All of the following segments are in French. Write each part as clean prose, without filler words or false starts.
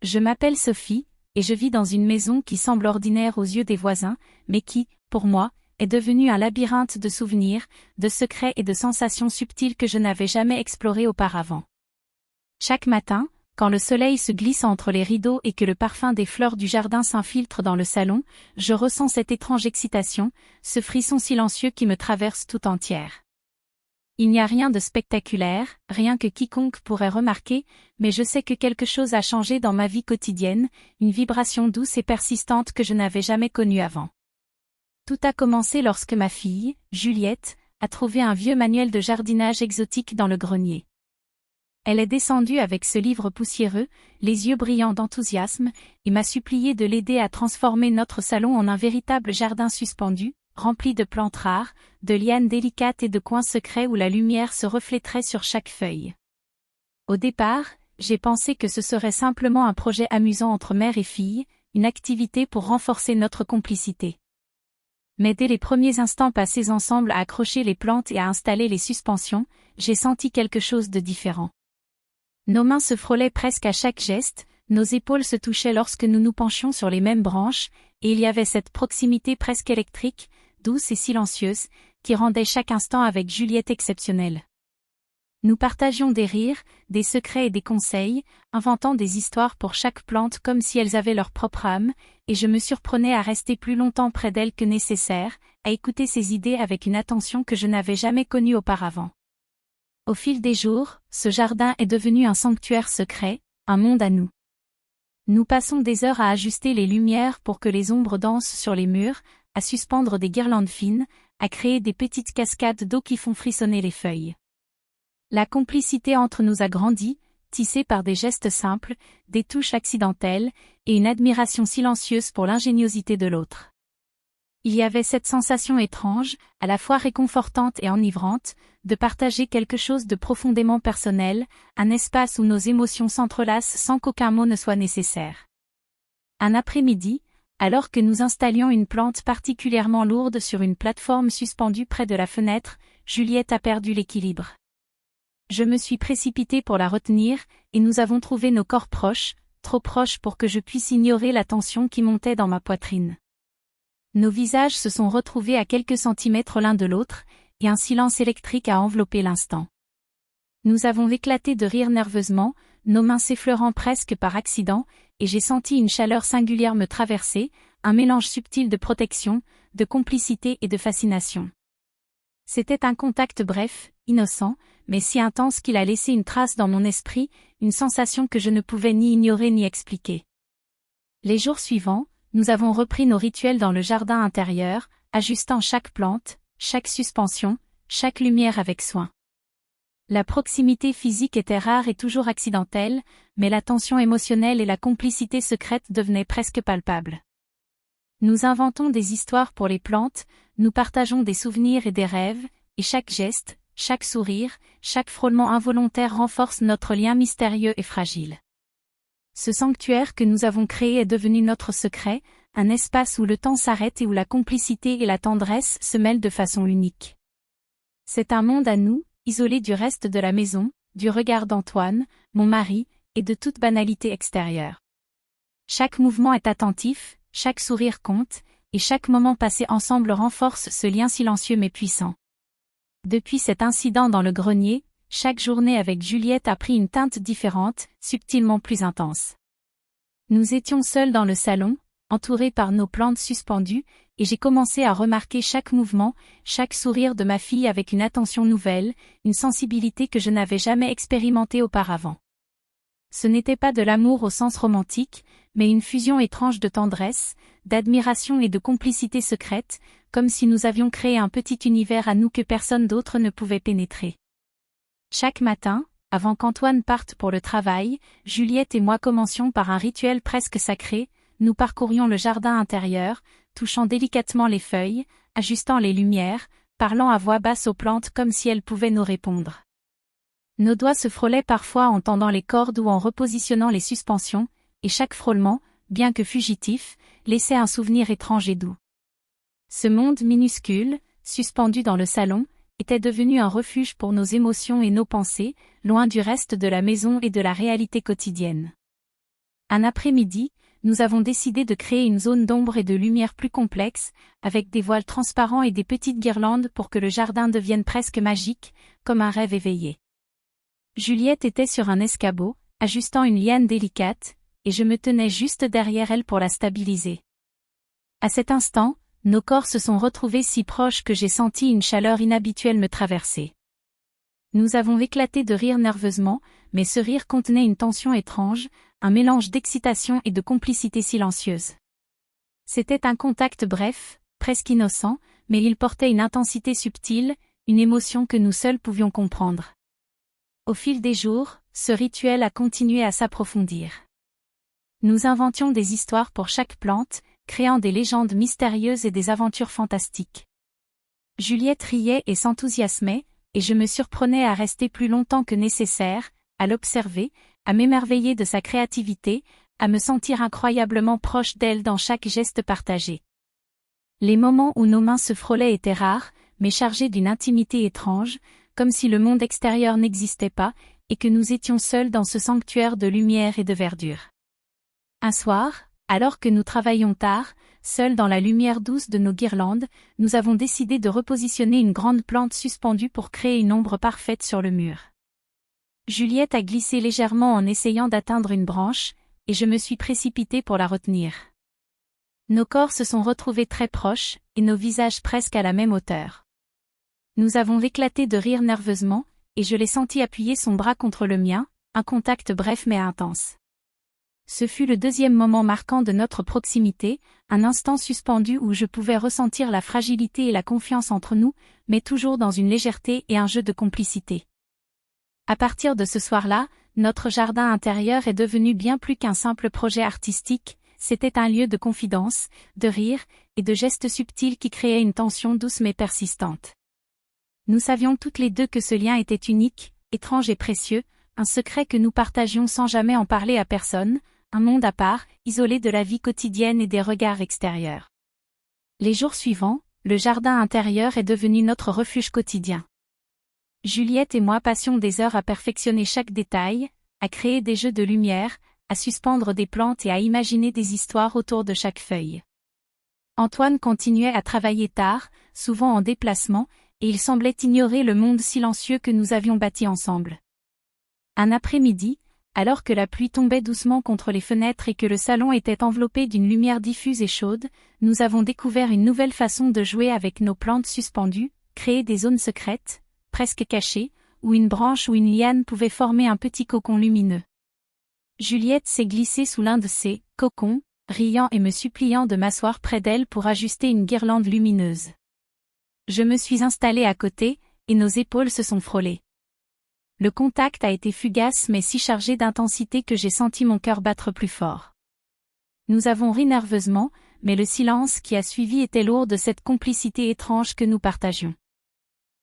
Je m'appelle Sophie, et je vis dans une maison qui semble ordinaire aux yeux des voisins, mais qui, pour moi, est devenue un labyrinthe de souvenirs, de secrets et de sensations subtiles que je n'avais jamais explorées auparavant. Chaque matin, quand le soleil se glisse entre les rideaux et que le parfum des fleurs du jardin s'infiltre dans le salon, je ressens cette étrange excitation, ce frisson silencieux qui me traverse tout entière. Il n'y a rien de spectaculaire, rien que quiconque pourrait remarquer, mais je sais que quelque chose a changé dans ma vie quotidienne, une vibration douce et persistante que je n'avais jamais connue avant. Tout a commencé lorsque ma fille, Juliette, a trouvé un vieux manuel de jardinage exotique dans le grenier. Elle est descendue avec ce livre poussiéreux, les yeux brillants d'enthousiasme, et m'a supplié de l'aider à transformer notre salon en un véritable jardin suspendu, rempli de plantes rares, de lianes délicates et de coins secrets où la lumière se reflèterait sur chaque feuille. Au départ, j'ai pensé que ce serait simplement un projet amusant entre mère et fille, une activité pour renforcer notre complicité. Mais dès les premiers instants passés ensemble à accrocher les plantes et à installer les suspensions, j'ai senti quelque chose de différent. Nos mains se frôlaient presque à chaque geste, nos épaules se touchaient lorsque nous nous penchions sur les mêmes branches, et il y avait cette proximité presque électrique, douce et silencieuse, qui rendait chaque instant avec Juliette exceptionnel. Nous partagions des rires, des secrets et des conseils, inventant des histoires pour chaque plante comme si elles avaient leur propre âme, et je me surprenais à rester plus longtemps près d'elle que nécessaire, à écouter ses idées avec une attention que je n'avais jamais connue auparavant. Au fil des jours, ce jardin est devenu un sanctuaire secret, un monde à nous. Nous passons des heures à ajuster les lumières pour que les ombres dansent sur les murs, à suspendre des guirlandes fines, à créer des petites cascades d'eau qui font frissonner les feuilles. La complicité entre nous a grandi, tissée par des gestes simples, des touches accidentelles, et une admiration silencieuse pour l'ingéniosité de l'autre. Il y avait cette sensation étrange, à la fois réconfortante et enivrante, de partager quelque chose de profondément personnel, un espace où nos émotions s'entrelacent sans qu'aucun mot ne soit nécessaire. Un après-midi, alors que nous installions une plante particulièrement lourde sur une plateforme suspendue près de la fenêtre, Juliette a perdu l'équilibre. Je me suis précipitée pour la retenir, et nous avons trouvé nos corps proches, trop proches pour que je puisse ignorer la tension qui montait dans ma poitrine. Nos visages se sont retrouvés à quelques centimètres l'un de l'autre, et un silence électrique a enveloppé l'instant. Nous avons éclaté de rire nerveusement, nos mains s'effleurant presque par accident, et j'ai senti une chaleur singulière me traverser, un mélange subtil de protection, de complicité et de fascination. C'était un contact bref, innocent, mais si intense qu'il a laissé une trace dans mon esprit, une sensation que je ne pouvais ni ignorer ni expliquer. Les jours suivants, nous avons repris nos rituels dans le jardin intérieur, ajustant chaque plante, chaque suspension, chaque lumière avec soin. La proximité physique était rare et toujours accidentelle, mais la tension émotionnelle et la complicité secrète devenaient presque palpables. Nous inventons des histoires pour les plantes, nous partageons des souvenirs et des rêves, et chaque geste, chaque sourire, chaque frôlement involontaire renforce notre lien mystérieux et fragile. Ce sanctuaire que nous avons créé est devenu notre secret, un espace où le temps s'arrête et où la complicité et la tendresse se mêlent de façon unique. C'est un monde à nous, isolé du reste de la maison, du regard d'Antoine, mon mari, et de toute banalité extérieure. Chaque mouvement est attentif, chaque sourire compte, et chaque moment passé ensemble renforce ce lien silencieux mais puissant. Depuis cet incident dans le grenier, chaque journée avec Juliette a pris une teinte différente, subtilement plus intense. Nous étions seuls dans le salon, entourés par nos plantes suspendues, et j'ai commencé à remarquer chaque mouvement, chaque sourire de ma fille avec une attention nouvelle, une sensibilité que je n'avais jamais expérimentée auparavant. Ce n'était pas de l'amour au sens romantique, mais une fusion étrange de tendresse, d'admiration et de complicité secrète, comme si nous avions créé un petit univers à nous que personne d'autre ne pouvait pénétrer. Chaque matin, avant qu'Antoine parte pour le travail, Juliette et moi commencions par un rituel presque sacré, nous parcourions le jardin intérieur, touchant délicatement les feuilles, ajustant les lumières, parlant à voix basse aux plantes comme si elles pouvaient nous répondre. Nos doigts se frôlaient parfois en tendant les cordes ou en repositionnant les suspensions, et chaque frôlement, bien que fugitif, laissait un souvenir étrange et doux. Ce monde minuscule, suspendu dans le salon, était devenu un refuge pour nos émotions et nos pensées, loin du reste de la maison et de la réalité quotidienne. Un après-midi, nous avons décidé de créer une zone d'ombre et de lumière plus complexe, avec des voiles transparents et des petites guirlandes pour que le jardin devienne presque magique, comme un rêve éveillé. Juliette était sur un escabeau, ajustant une liane délicate, et je me tenais juste derrière elle pour la stabiliser. À cet instant, nos corps se sont retrouvés si proches que j'ai senti une chaleur inhabituelle me traverser. Nous avons éclaté de rire nerveusement, mais ce rire contenait une tension étrange, un mélange d'excitation et de complicité silencieuse. C'était un contact bref, presque innocent, mais il portait une intensité subtile, une émotion que nous seuls pouvions comprendre. Au fil des jours, ce rituel a continué à s'approfondir. Nous inventions des histoires pour chaque plante, créant des légendes mystérieuses et des aventures fantastiques. Juliette riait et s'enthousiasmait, et je me surprenais à rester plus longtemps que nécessaire, à l'observer, à m'émerveiller de sa créativité, à me sentir incroyablement proche d'elle dans chaque geste partagé. Les moments où nos mains se frôlaient étaient rares, mais chargés d'une intimité étrange, comme si le monde extérieur n'existait pas, et que nous étions seuls dans ce sanctuaire de lumière et de verdure. Un soir, alors que nous travaillions tard, seuls dans la lumière douce de nos guirlandes, nous avons décidé de repositionner une grande plante suspendue pour créer une ombre parfaite sur le mur. Juliette a glissé légèrement en essayant d'atteindre une branche, et je me suis précipitée pour la retenir. Nos corps se sont retrouvés très proches, et nos visages presque à la même hauteur. Nous avons éclaté de rire nerveusement, et je l'ai senti appuyer son bras contre le mien, un contact bref mais intense. Ce fut le deuxième moment marquant de notre proximité, un instant suspendu où je pouvais ressentir la fragilité et la confiance entre nous, mais toujours dans une légèreté et un jeu de complicité. À partir de ce soir-là, notre jardin intérieur est devenu bien plus qu'un simple projet artistique, c'était un lieu de confidence, de rire, et de gestes subtils qui créaient une tension douce mais persistante. Nous savions toutes les deux que ce lien était unique, étrange et précieux, un secret que nous partagions sans jamais en parler à personne, un monde à part, isolé de la vie quotidienne et des regards extérieurs. Les jours suivants, le jardin intérieur est devenu notre refuge quotidien. Juliette et moi passions des heures à perfectionner chaque détail, à créer des jeux de lumière, à suspendre des plantes et à imaginer des histoires autour de chaque feuille. Antoine continuait à travailler tard, souvent en déplacement, et il semblait ignorer le monde silencieux que nous avions bâti ensemble. Un après-midi, alors que la pluie tombait doucement contre les fenêtres et que le salon était enveloppé d'une lumière diffuse et chaude, nous avons découvert une nouvelle façon de jouer avec nos plantes suspendues, créer des zones secrètes, presque cachées, où une branche ou une liane pouvait former un petit cocon lumineux. Juliette s'est glissée sous l'un de ces cocons, riant et me suppliant de m'asseoir près d'elle pour ajuster une guirlande lumineuse. Je me suis installée à côté, et nos épaules se sont frôlées. Le contact a été fugace mais si chargé d'intensité que j'ai senti mon cœur battre plus fort. Nous avons ri nerveusement, mais le silence qui a suivi était lourd de cette complicité étrange que nous partagions.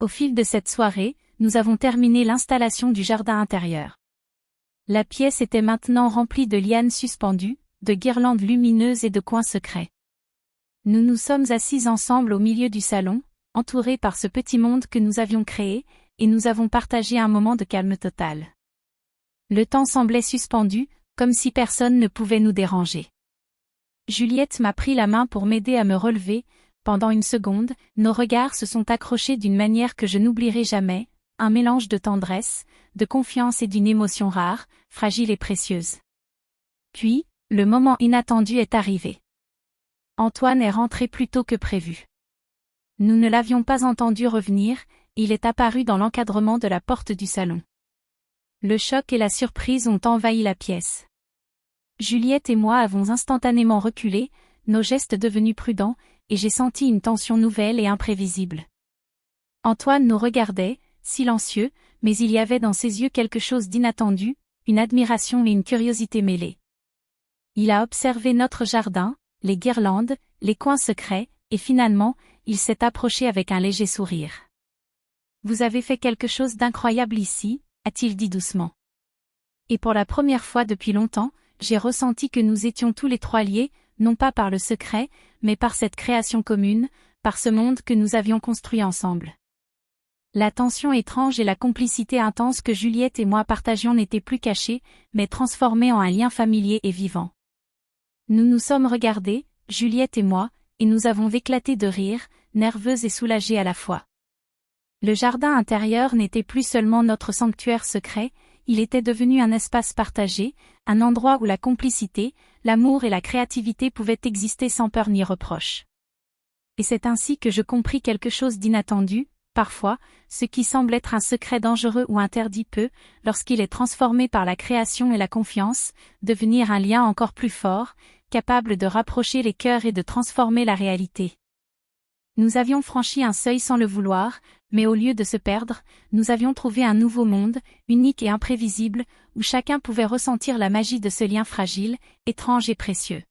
Au fil de cette soirée, nous avons terminé l'installation du jardin intérieur. La pièce était maintenant remplie de lianes suspendues, de guirlandes lumineuses et de coins secrets. Nous nous sommes assis ensemble au milieu du salon, entourés par ce petit monde que nous avions créé, et nous avons partagé un moment de calme total. Le temps semblait suspendu, comme si personne ne pouvait nous déranger. Juliette m'a pris la main pour m'aider à me relever. Pendant une seconde, nos regards se sont accrochés d'une manière que je n'oublierai jamais, un mélange de tendresse, de confiance et d'une émotion rare, fragile et précieuse. Puis, le moment inattendu est arrivé. Antoine est rentré plus tôt que prévu. Nous ne l'avions pas entendu revenir, il est apparu dans l'encadrement de la porte du salon. Le choc et la surprise ont envahi la pièce. Juliette et moi avons instantanément reculé, nos gestes devenus prudents, et j'ai senti une tension nouvelle et imprévisible. Antoine nous regardait, silencieux, mais il y avait dans ses yeux quelque chose d'inattendu, une admiration et une curiosité mêlées. Il a observé notre jardin, les guirlandes, les coins secrets, et finalement, il s'est approché avec un léger sourire. « Vous avez fait quelque chose d'incroyable ici », a-t-il dit doucement. Et pour la première fois depuis longtemps, j'ai ressenti que nous étions tous les trois liés, non pas par le secret, mais par cette création commune, par ce monde que nous avions construit ensemble. La tension étrange et la complicité intense que Juliette et moi partagions n'étaient plus cachées, mais transformées en un lien familier et vivant. Nous nous sommes regardés, Juliette et moi, et nous avons éclaté de rire, nerveuses et soulagées à la fois. Le jardin intérieur n'était plus seulement notre sanctuaire secret, il était devenu un espace partagé, un endroit où la complicité, l'amour et la créativité pouvaient exister sans peur ni reproche. Et c'est ainsi que je compris quelque chose d'inattendu. Parfois, ce qui semble être un secret dangereux ou interdit peut, lorsqu'il est transformé par la création et la confiance, devenir un lien encore plus fort, capable de rapprocher les cœurs et de transformer la réalité. Nous avions franchi un seuil sans le vouloir, mais au lieu de se perdre, nous avions trouvé un nouveau monde, unique et imprévisible, où chacun pouvait ressentir la magie de ce lien fragile, étrange et précieux.